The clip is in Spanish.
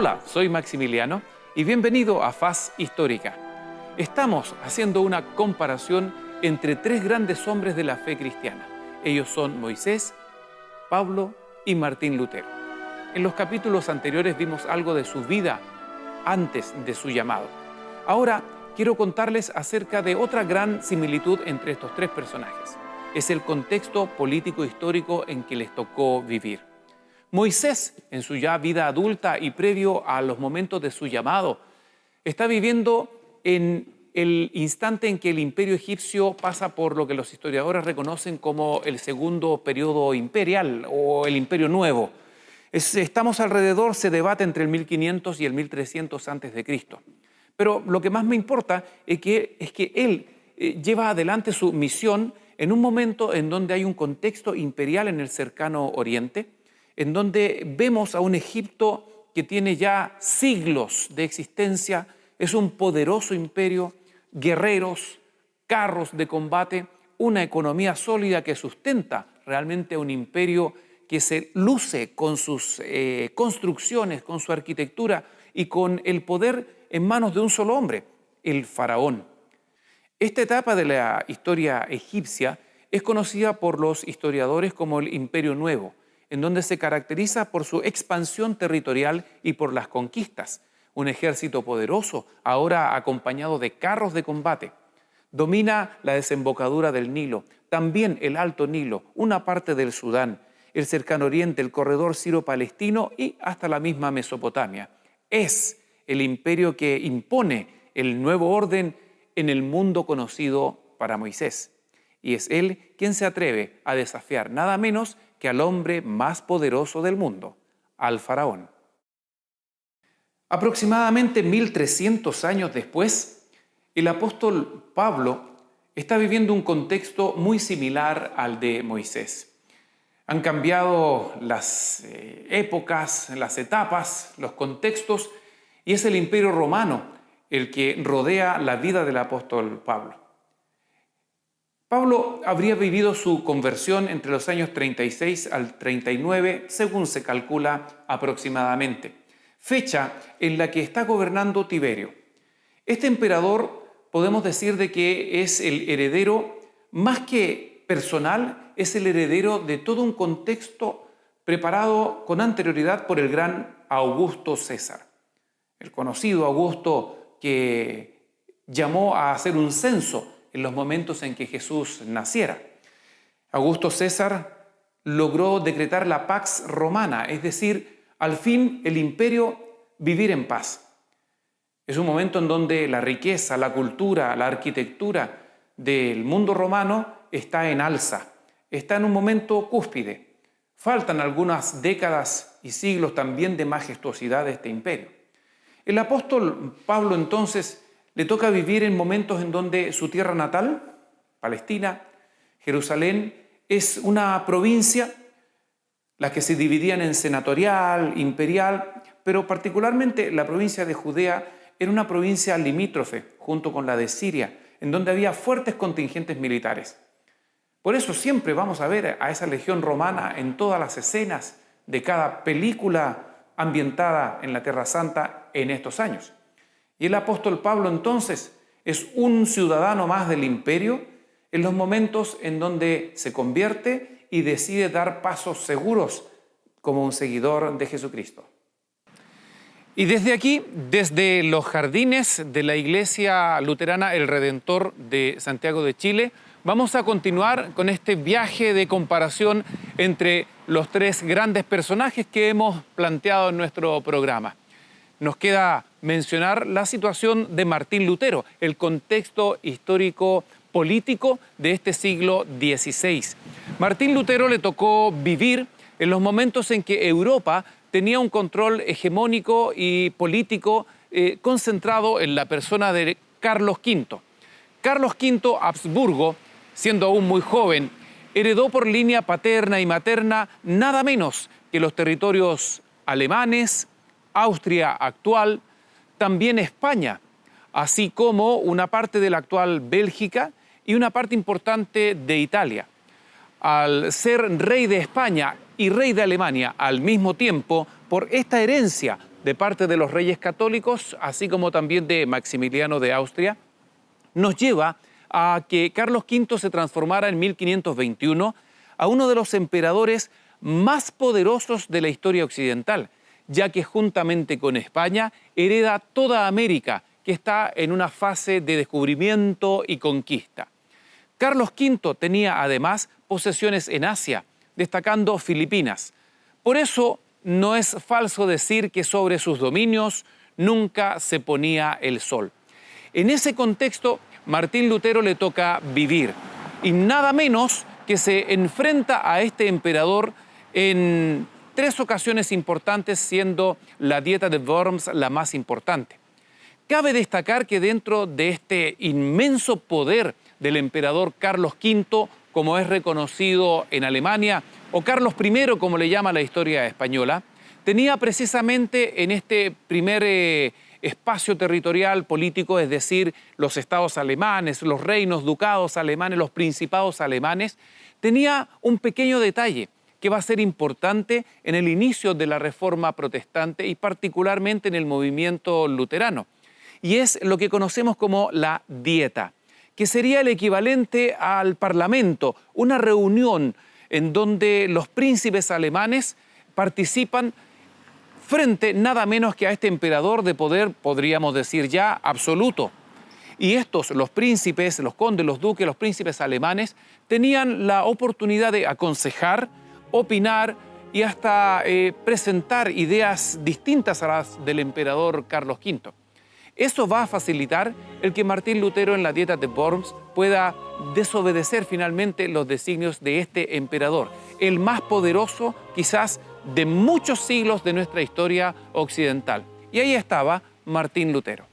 Hola, soy Maximiliano y bienvenido a Faz Histórica. Estamos haciendo una comparación entre tres grandes hombres de la fe cristiana. Ellos son Moisés, Pablo y Martín Lutero. En los capítulos anteriores vimos algo de su vida antes de su llamado. Ahora quiero contarles acerca de otra gran similitud entre estos tres personajes. Es el contexto político histórico en que les tocó vivir. Moisés, en su ya vida adulta y previo a los momentos de su llamado, está viviendo en el instante en que el imperio egipcio pasa por lo que los historiadores reconocen como el segundo periodo imperial o el imperio nuevo. Estamos alrededor, se debate entre el 1500 y el 1300 a.C. Pero lo que más me importa es que él lleva adelante su misión en un momento en donde hay un contexto imperial en el cercano oriente, en donde vemos a un Egipto que tiene ya siglos de existencia, es un poderoso imperio, guerreros, carros de combate, una economía sólida que sustenta realmente un imperio que se luce con sus construcciones, con su arquitectura y con el poder en manos de un solo hombre, el faraón. Esta etapa de la historia egipcia es conocida por los historiadores como el Imperio Nuevo, en donde se caracteriza por su expansión territorial y por las conquistas. Un ejército poderoso, ahora acompañado de carros de combate. Domina la desembocadura del Nilo, también el Alto Nilo, una parte del Sudán, el cercano oriente, el corredor siro-palestino y hasta la misma Mesopotamia. Es el imperio que impone el nuevo orden en el mundo conocido para Moisés. Y es él quien se atreve a desafiar nada menos que al hombre más poderoso del mundo, al faraón. Aproximadamente 1300 años después, el apóstol Pablo está viviendo un contexto muy similar al de Moisés. Han cambiado las épocas, las etapas, los contextos, y es el Imperio Romano el que rodea la vida del apóstol Pablo. Pablo habría vivido su conversión entre los años 36 al 39, según se calcula aproximadamente, fecha en la que está gobernando Tiberio. Este emperador podemos decir de que es el heredero, más que personal, es el heredero de todo un contexto preparado con anterioridad por el gran Augusto César. El conocido Augusto que llamó a hacer un censo en los momentos en que Jesús naciera. Augusto César logró decretar la Pax Romana, es decir, al fin el imperio vivir en paz. Es un momento en donde la riqueza, la cultura, la arquitectura del mundo romano está en alza, está en un momento cúspide. Faltan algunas décadas y siglos también de majestuosidad de este imperio. El apóstol Pablo entonces le toca vivir en momentos en donde su tierra natal, Palestina, Jerusalén, es una provincia, las que se dividían en senatorial, imperial, pero particularmente la provincia de Judea era una provincia limítrofe junto con la de Siria, en donde había fuertes contingentes militares. Por eso siempre vamos a ver a esa legión romana en todas las escenas de cada película ambientada en la Tierra Santa en estos años. Y el apóstol Pablo entonces es un ciudadano más del imperio en los momentos en donde se convierte y decide dar pasos seguros como un seguidor de Jesucristo. Y desde aquí, desde los jardines de la Iglesia Luterana El Redentor de Santiago de Chile, vamos a continuar con este viaje de comparación entre los tres grandes personajes que hemos planteado en nuestro programa. Nos queda mencionar la situación de Martín Lutero, el contexto histórico político de este siglo XVI. Martín Lutero le tocó vivir en los momentos en que Europa tenía un control hegemónico y político concentrado en la persona de Carlos V. Carlos V Habsburgo, siendo aún muy joven, heredó por línea paterna y materna nada menos que los territorios alemanes, Austria actual, también España, así como una parte de la actual Bélgica y una parte importante de Italia. Al ser rey de España y rey de Alemania al mismo tiempo, por esta herencia de parte de los reyes católicos, así como también de Maximiliano de Austria, nos lleva a que Carlos V se transformara en 1521 a uno de los emperadores más poderosos de la historia occidental, ya que juntamente con España hereda toda América, que está en una fase de descubrimiento y conquista. Carlos V tenía además posesiones en Asia, destacando Filipinas. Por eso no es falso decir que sobre sus dominios nunca se ponía el sol. En ese contexto, Martín Lutero le toca vivir, y nada menos que se enfrenta a este emperador en 3 ocasiones importantes, siendo la Dieta de Worms la más importante. Cabe destacar que dentro de este inmenso poder del emperador Carlos V, como es reconocido en Alemania, o Carlos I, como le llama la historia española, tenía precisamente en este primer espacio territorial político, es decir, los estados alemanes, los reinos, ducados alemanes, los principados alemanes, tenía un pequeño detalle que va a ser importante en el inicio de la Reforma Protestante y particularmente en el movimiento luterano. Y es lo que conocemos como la Dieta, que sería el equivalente al Parlamento, una reunión en donde los príncipes alemanes participan frente nada menos que a este emperador de poder, podríamos decir ya, absoluto. Y estos, los príncipes, los condes, los duques, los príncipes alemanes, tenían la oportunidad de aconsejar, opinar y hasta presentar ideas distintas a las del emperador Carlos V. Eso va a facilitar el que Martín Lutero en la Dieta de Worms pueda desobedecer finalmente los designios de este emperador, el más poderoso quizás de muchos siglos de nuestra historia occidental. Y ahí estaba Martín Lutero.